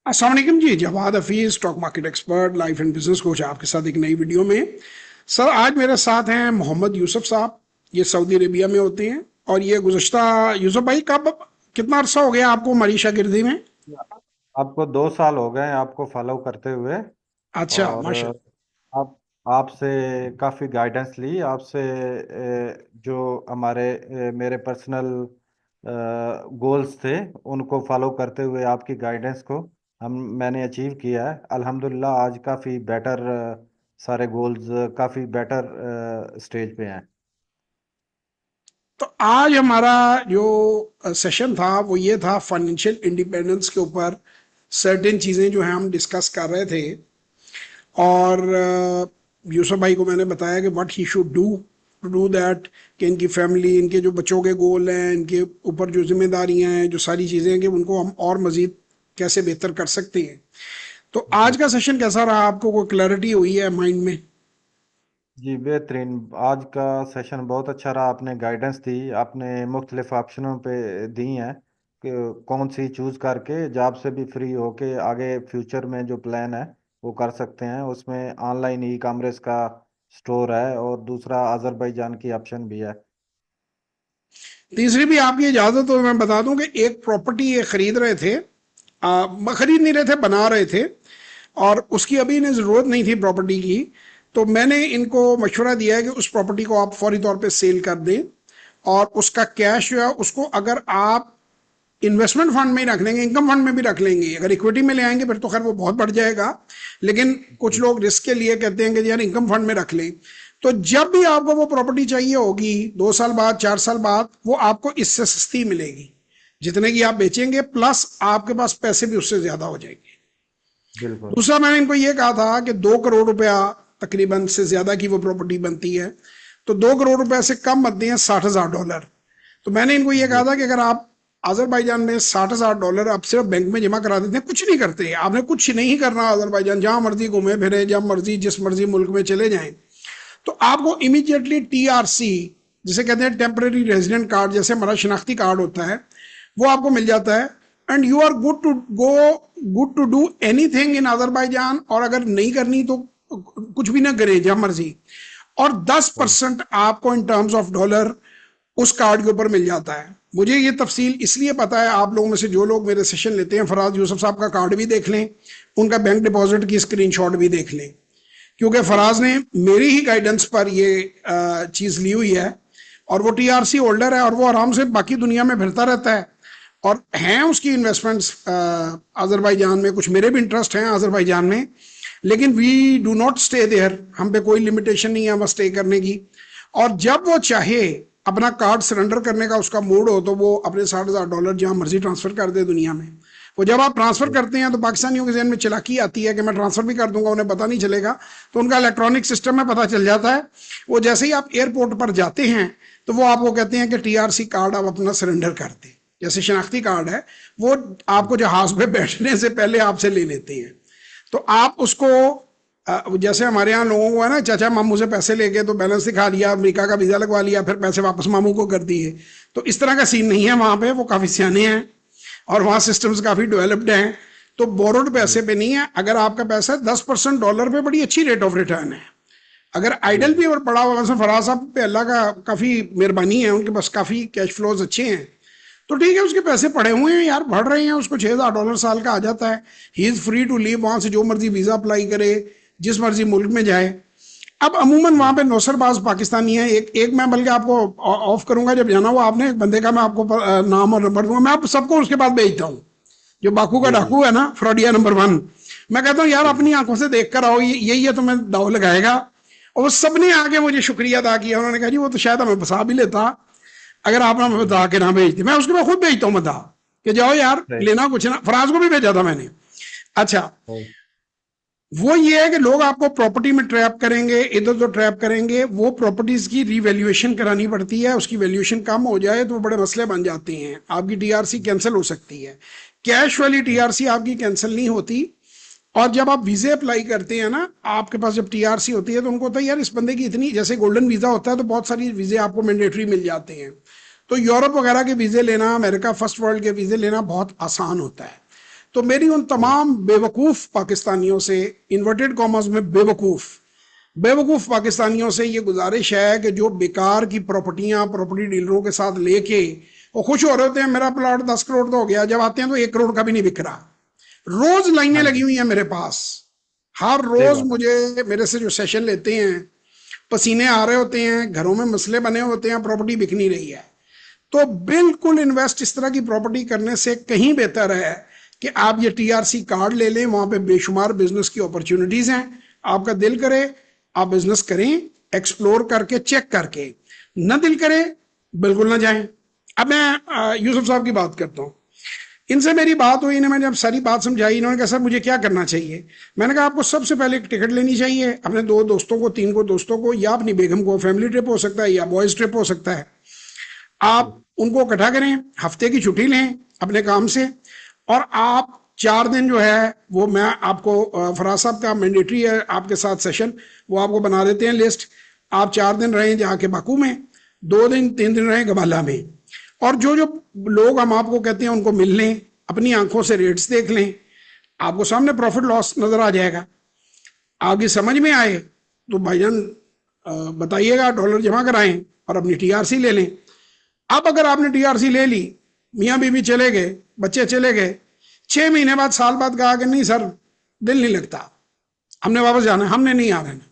अस्सलाम वालेकुम जी। Jawad Hafeez, stock market expert, life and business coach, आपके साथ एक नई वीडियो में। सर, आज मेरे साथ हैं मोहम्मद यूसुफ साहब। ये सऊदी अरेबिया में होते हैं और ये गुज़श्ता, यूसुफ भाई कब, कितना अरसा हो गया आपको हमारी शागिर्दी में? आपको 2 साल हो गए हैं आपको फॉलो करते हुए। अच्छा, और माशा। आप आपसे काफ़ी गाइडेंस ली आपसे। जो हमारे मेरे पर्सनल गोल्स थे उनको फॉलो करते हुए आपकी गाइडेंस को हम मैंने अचीव किया है अल्हम्दुलिल्लाह। आज काफ़ी बेटर सारे गोल्स काफ़ी बेटर स्टेज पे हैं। तो आज हमारा जो सेशन था वो ये था, फाइनेंशियल इंडिपेंडेंस के ऊपर सर्टेन चीज़ें जो हैं हम डिस्कस कर रहे थे। और यूसुफ भाई को मैंने बताया कि what he should do to do that, कि इनकी फैमिली, इनके जो बच्चों के गोल हैं, इनके ऊपर जो जिम्मेदारियां हैं, जो सारी चीज़ें हैं, कि उनको हम और मज़ीद कैसे बेहतर कर सकते हैं। तो जी आज का सेशन कैसा रहा? आपको कोई क्लैरिटी हुई है माइंड में? जी, बेहतरीन। आज का सेशन बहुत अच्छा रहा। आपने गाइडेंस दी, आपने मुख्तलिफ ऑप्शनों पे दी हैं कि कौन सी चूज़ करके जॉब से भी फ्री होके आगे फ्यूचर में जो प्लान है वो कर सकते हैं। उसमें ऑनलाइन ई कॉमर्स का स्टोर है और दूसरा अजरबैजान की ऑप्शन भी है। तीसरी भी आपकी इजाज़त हो मैं बता दूं कि एक प्रॉपर्टी ये खरीद रहे थे, खरीद नहीं रहे थे, बना रहे थे। और उसकी अभी इन्हें ज़रूरत नहीं थी प्रॉपर्टी की। तो मैंने इनको मशवरा दिया है कि उस प्रॉपर्टी को आप फौरी तौर पे सेल कर दें। और उसका कैश जो है उसको अगर आप इन्वेस्टमेंट फंड में ही रख लेंगे, इनकम फंड में भी रख लेंगे, अगर इक्विटी में ले आएंगे फिर तो खैर वो बहुत बढ़ जाएगा। लेकिन कुछ जी लोग रिस्क के लिए कहते हैं कि यार इनकम फंड में रख लें। तो जब भी आपको वो प्रॉपर्टी चाहिए होगी, 2 साल बाद, 4 साल बाद, वो आपको इससे सस्ती मिलेगी जितने की आप बेचेंगे, प्लस आपके पास पैसे भी उससे ज्यादा हो जाएंगे। बिल्कुल। दूसरा, मैंने इनको ये कहा था कि 2 करोड़ रुपया तकरीबन से ज्यादा की वो प्रॉपर्टी बनती है। तो 2 करोड़ रुपए से कम बनती है $60,000। तो मैंने इनको ये कहा जी था कि अगर आप अजरबैजान में $60,000 आप सिर्फ बैंक में जमा करा देते हैं, कुछ नहीं करते, आपने कुछ नहीं करना, अजरबैजान जहां मर्जी घूमे फिरे, जब मर्जी जिस मर्जी मुल्क में चले जाएं, तो आपको इमीडिएटली टीआरसी, जिसे कहते हैं टेम्पररी रेजिडेंट कार्ड, जैसे हमारा शनाख्ती कार्ड होता है, वो आपको मिल जाता है। And you are good to go, good to do anything in Azerbaijan. और अगर नहीं करनी तो कुछ भी ना करें, जहां मर्जी। और दस सही। परसेंट आपको इन टर्म्स ऑफ डॉलर उस कार्ड के ऊपर मिल जाता है। मुझे ये तफसील इसलिए पता है, आप लोगों में से जो लोग मेरे सेशन लेते हैं, फराज यूसुफ साहब का कार्ड भी देख लें, उनका बैंक डिपॉजिट की स्क्रीनशॉट भी देख लें। क्योंकि फराज ने मेरी ही गाइडेंस पर ये चीज़ ली हुई है। और वो टीआरसी होल्डर है और वो आराम से बाकी दुनिया में फिरता रहता है। और हैं उसकी इन्वेस्टमेंट्स अजरबैजान में, कुछ मेरे भी इंटरेस्ट हैं अजरबैजान में। लेकिन we do not stay there, हम पे कोई लिमिटेशन नहीं है वहाँ स्टे करने की। और जब वो चाहे अपना कार्ड सरेंडर करने का उसका मूड हो, तो वो अपने $60,000 जहां मर्जी ट्रांसफर कर दे दुनिया में। वो जब आप ट्रांसफर करते हैं तो पाकिस्तानियों के जहन में चालाकी आती है कि मैं ट्रांसफर भी कर दूंगा, उन्हें पता नहीं चलेगा। तो उनका इलेक्ट्रॉनिक सिस्टम में पता चल जाता है। वो जैसे ही आप एयरपोर्ट पर जाते हैं तो वो आपको कहते हैं कि टीआरसी कार्ड आप अपना सरेंडर कर दें, जैसे शनाख्ती कार्ड है, वो आपको जहाज पे बैठने से पहले आपसे ले लेते हैं। तो आप उसको जैसे हमारे यहाँ लोगों को है ना, चाचा मामू से पैसे लेके तो बैलेंस दिखा दिया, अमेरिका का वीजा लगवा लिया, फिर पैसे वापस मामू को कर दिए। तो इस तरह का सीन नहीं है वहां पे, वो काफी सियाने हैं और वहाँ सिस्टम्स काफी डेवलप्ड हैं। तो बोरोड पैसे जी पे नहीं है। अगर आपका पैसा 10% डॉलर पे, बड़ी अच्छी रेट ऑफ रिटर्न है। अगर जी आइडल भी और पड़ा हुआ, वैसे फराज साहब पे अल्लाह का काफी मेहरबानी है, उनके पास काफी कैश फ्लोज अच्छे हैं। तो ठीक है, उसके पैसे पड़े हुए हैं यार, बढ़ रहे हैं, उसको $6,000 साल का आ जाता है। He is free to leave, वहां से जो मर्जी वीजा अप्लाई करे, जिस मर्जी मुल्क में जाए। अब अमूमन वहां जी पे नौसरबाज पाकिस्तानी है। एक एक मैं बल्कि आपको ऑफ करूंगा, जब जाना हुआ आपने, एक बंदे का मैं आपको नाम और नंबर दूंगा, मैं आप सबको उसके पास भेजता हूँ। जो बाकू का जी जी डाकू है ना, फ्रॉडिया नंबर 1, मैं कहता हूँ यार जी अपनी आंखों से देख कर आओ, यही है, तुम्हें दाव लगाएगा। और वो सबने आके मुझे शुक्रिया अदा किया, उन्होंने कहा जी वो तो शायद हमें फंसा भी लेता अगर आप हमें जी। बता के ना भेजते। मैं उसके बाद खुद भेजता हूँ बता कि जाओ यार सही लेना कुछ ना, फराज को भी भेजा था मैंने। अच्छा, सही। वो ये है कि लोग आपको प्रॉपर्टी में ट्रैप करेंगे, इधर उधर ट्रैप करेंगे। वो प्रॉपर्टीज की रीवैल्यूएशन करानी पड़ती है, उसकी वैल्यूएशन कम हो जाए तो बड़े मसले बन जाते हैं, आपकी टीआरसी कैंसिल हो सकती है। कैश वाली टीआरसी आपकी कैंसिल नहीं होती। और जब आप वीजे अप्लाई करते हैं ना, आपके पास जब टीआरसी होती है तो उनको होता है यार इस बंदे की इतनी, जैसे गोल्डन वीजा होता है तो बहुत सारी वीजे आपको मैंडेटरी मिल जाते हैं। तो यूरोप वगैरह के वीजे लेना, अमेरिका फर्स्ट वर्ल्ड के वीजे लेना बहुत आसान होता है। तो मेरी उन तमाम बेवकूफ पाकिस्तानियों से, इन्वर्टेड कॉमर्स में बेवकूफ बेवकूफ पाकिस्तानियों से ये गुजारिश है कि जो बेकार की प्रॉपर्टियां प्रॉपर्टी डीलरों के साथ लेके वो खुश हो रहे होते हैं मेरा प्लॉट 10 करोड़ का हो गया, जब आते हैं तो 1 करोड़ का भी नहीं बिक रहा। रोज लाइनें हाँ लगी जी, हुई हैं मेरे पास, हर सही रोज बात है। मुझे मेरे से जो सेशन लेते हैं, पसीने आ रहे होते हैं, घरों में मसले बने होते हैं, प्रॉपर्टी बिक नहीं रही है। तो बिल्कुल इन्वेस्ट इस तरह की प्रॉपर्टी करने से कहीं बेहतर है कि आप ये टीआरसी कार्ड ले लें, वहां पे बेशुमार बिजनेस की अपॉर्चुनिटीज हैं। आपका दिल करे आप बिजनेस करें, एक्सप्लोर करके चेक करके, न दिल करे बिल्कुल ना जाएं। अब मैं यूसुफ साहब की बात करता हूँ। इनसे मेरी बात हुई, इन्हें मैंने जब सारी बात समझाई, इन्होंने कहा सर मुझे क्या करना चाहिए। मैंने कहा आपको सबसे पहले एक टिकट लेनी चाहिए अपने 2 दोस्तों को, 3 को दोस्तों को, या अपनी बेगम को। फैमिली ट्रिप हो सकता है या बॉयज ट्रिप हो सकता है। आप उनको इकट्ठा करें, हफ्ते की छुट्टी लें अपने काम से, और आप 4 दिन जो है वो मैं आपको, फराज साहब का मैंडेटरी है आपके साथ सेशन, वो आपको बना देते हैं लिस्ट। आप 4 दिन रहें जाके बाकू में, 2 दिन 3 दिन रहें गबाला में, और जो जो लोग हम आपको कहते हैं उनको मिल लें, अपनी आंखों से रेट्स देख लें, आपको सामने प्रॉफिट लॉस नजर आ जाएगा। आपकी समझ में आए तो भाईजान बताइएगा, डॉलर जमा कराएं और अपनी टीआरसी ले लें। अब अगर आपने टीआरसी ले ली, मियाँ बीवी चले गए, बच्चे चले गए, 6 महीने बाद साल बाद कहा कि नहीं सर दिल नहीं लगता, हमने वापस जाना है, हमने नहीं आ रहे हैं,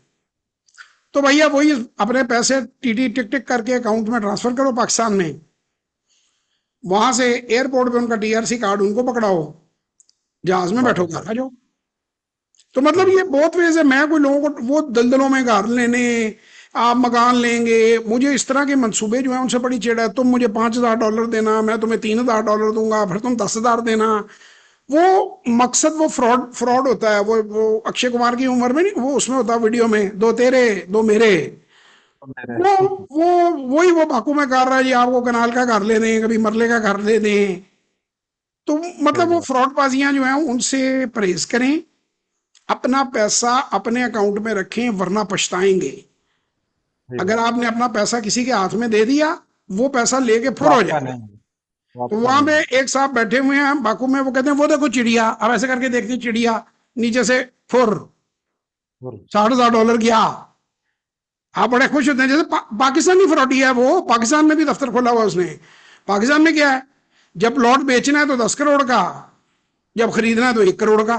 तो भैया वही अपने पैसे टीटी टिक टिक करके अकाउंट में ट्रांसफर करो पाकिस्तान में, वहां से एयरपोर्ट पे उनका टीआरसी कार्ड उनको पकड़ाओ, जहाज में बैठो वापस आ घर आ जाओ। तो मतलब जाए। ये बहुत वेज है। मैं कोई लोगों को वो दलदलों में घर लेने, आप मकान लेंगे, मुझे इस तरह के मंसूबे जो है उनसे बड़ी चिढ़ है। तुम मुझे $5,000 देना, मैं तुम्हें $3,000 दूंगा, फिर तुम 10,000 देना। वो मकसद वो फ्रॉड फ्रॉड होता है। वो अक्षय कुमार की उम्र में नहीं, वो उसमें होता है वीडियो में, 2 तेरे 2 मेरे। तो मेरे वो वो वही वो बाकू में कर रहा है जी, आपको कनाल का घर ले दें, कभी मरले का घर ले दें। तो सही मतलब वो बात। फ्रॉड बाजियां जो हैं उनसे परहेज करें, अपना पैसा अपने अकाउंट में रखें वरना पछताएंगे। सही अगर बात। आपने अपना पैसा किसी के हाथ में दे दिया, वो पैसा लेके वो फुर हो आपका जाएगा। नहीं है, वो तो आपका वहां नहीं पे है। एक साहब बैठे हुए हैं बाकू में, वो कहते हैं वो देखो चिड़िया, अब ऐसे करके देखती चिड़िया, नीचे से फुर, और $60,000 गया। आप बड़े खुश होते हैं, जैसे पाकिस्तानी फ्रॉडी है वो, पाकिस्तान में भी दफ्तर खोला हुआ उसने। पाकिस्तान में क्या है, जब प्लॉट बेचना है तो 10 करोड़ का, जब खरीदना है तो 1 करोड़ का।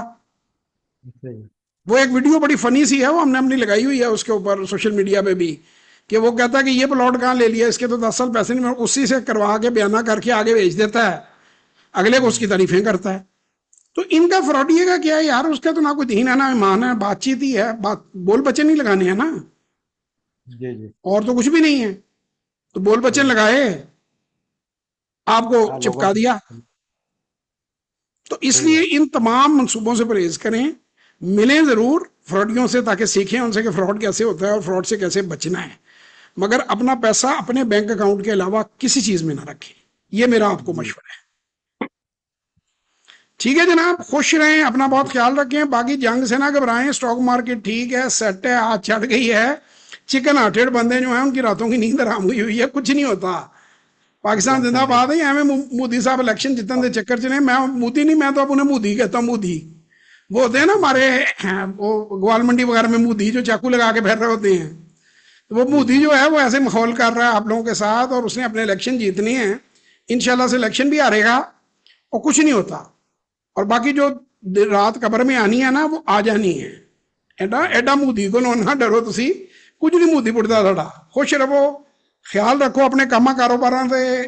सही है। वो एक वीडियो बड़ी फनी सी है, वो हमने अपनी लगाई हुई है उसके ऊपर सोशल मीडिया पे भी, कि वो कहता है कि ये प्लॉट कहाँ ले लिया, इसके तो 10 साल पैसे नहीं मिले, उसी से करवा के बयाना करके आगे बेच देता है, अगले को उसकी तारीफें करता है। तो इनका फ्रॉडिये का क्या है यार, उसका तो ना कोई दीन है ना ईमान है, बातचीत ही है, बात बोल बच्चे नहीं लगाने हैं ना, जी जी। और तो कुछ भी नहीं है। तो बोल बच्चे सही है। लगाए, आपको लोगों चिपका दिया। ने। तो सही इसलिए बात। इन तमाम मंसूबों से परहेज करें, मिलें जरूर फ्रॉडियों से, ताकि सीखें उनसे कि फ्रॉड कैसे होता है और फ्रॉड से कैसे बचना है। मगर अपना पैसा अपने बैंक अकाउंट के अलावा किसी चीज में ना रखें, ये मेरा आपको जी मशवरा है। ठीक है जनाब, खुश रहें, अपना बहुत ख्याल रखें, बाकी जंग से ना घबराएं, स्टॉक मार्केट ठीक है, सेट है, आज चढ़ गई है। चिकन हार्टेड बंदे जो हैं उनकी रातों की नींद हराम हुई है, कुछ नहीं होता। पाकिस्तान टेंशन नहीं। जिंदाबाद है। हमें मोदी साहब इलेक्शन जितने दे चक्कर चले, मैं मोदी नहीं, मैं तो अब उन्हें मोदी कहता हूँ, मोदी। वो होते हैं ना हमारे वो ग्वाल मंडी वगैरह में मोदी जो चाकू लगा के फिर रहे होते हैं, तो वो जी मोदी जी। जो है वो ऐसे माहौल कर रहा है आप लोगों के साथ, और उसने अपने इलेक्शन जीतने हैं। इंशाल्लाह से इलेक्शन भी हारेगा और कुछ नहीं होता। और बाकी जो रात कब्र में आनी है ना, वो आ जानी है। एडा एडा मोदी को ना डरो, तुसी कुछ नहीं मोदी पुटदा साडा। खुश रहो, ख्याल रखो, अपने कामा कारोबार से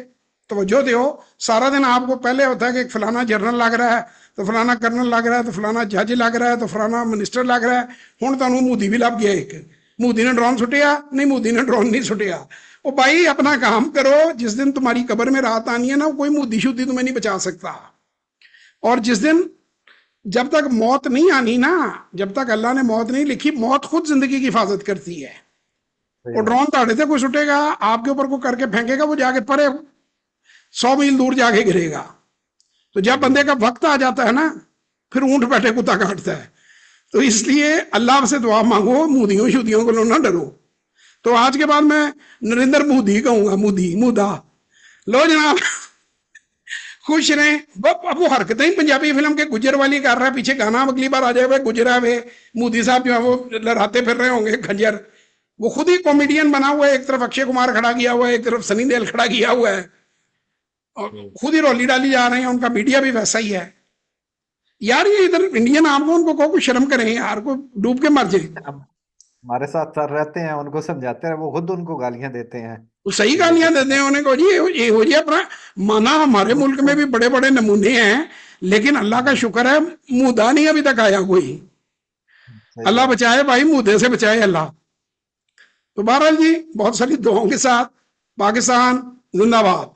तवज्जो दो। सारा दिन आपको पहले होता है कि फलाना जनरल लग रहा है, तो फलाना कर्नल लग रहा है, तो फलाना जज लग रहा है, तो फलाना मिनिस्टर लग रहा है। हुण तुहानूं मोदी भी लभ गया एक, मोदी ने ड्रोन सुटिया, नहीं मोदी ने ड्रोन नहीं सुटिया। ओ भाई अपना काम करो, जिस दिन तुम्हारी कब्र में रात आनी है ना, कोई मोदी शुदी तुम्हें नहीं बचा सकता। और जिस दिन, जब तक मौत नहीं आनी ना, जब तक अल्लाह ने मौत नहीं लिखी, मौत खुद जिंदगी की हिफाजत करती है। सही वो बात। ड्रोन ताड़े थे कोई सुटेगा, आपके ऊपर को करके फेंकेगा, वो जाके परे 100 मील दूर जाके गिरेगा। तो जब जी बंदे जी। का वक्त आ जाता है ना, फिर ऊंट बैठे कुत्ता काटता है। तो इसलिए अल्लाह से दुआ मांगो, मुदियों शुदियों को लो ना डरो। तो आज के बाद मैं नरेंद्र मोदी कहूंगा, मोदी मुदा। लो जनाब, खुश रहें। अब वो हरकतें ही पंजाबी फिल्म के गुजर वाली कर रहा है, पीछे गाना अगली बार आ जाएगा गुजरा वे, मोदी साहब जो है वो लहराते फिर रहे होंगे खंजर। वो खुद ही कॉमेडियन बना हुआ है, एक तरफ अक्षय कुमार खड़ा किया हुआ है, एक तरफ सनी देओल खड़ा किया हुआ है, और खुद ही रौली डाली जा रहे हैं। उनका मीडिया भी वैसा ही है यार। ये इधर इंडियन आपको उनको को कुछ शर्म करें यार, को डूब के मर जाए। हम हमारे साथ सर रहते हैं, उनको समझाते हैं, वो खुद उनको गालियां देते हैं तो सही कि ये गालियां गुस्सा देते हैं उन्हें को जी, ये हो जी अपना। माना हमारे मुल्क में गुस्सा। भी बड़े बड़े नमूने हैं, लेकिन अल्लाह का शुक्र है मुद्दा नहीं अभी तक आया कोई। सही अल्लाह बात। बचाए भाई, मुद्दे से बचाए अल्लाह। तो बहरहाल जी, बहुत सारी दुआओं के साथ पाकिस्तान जिंदाबाद।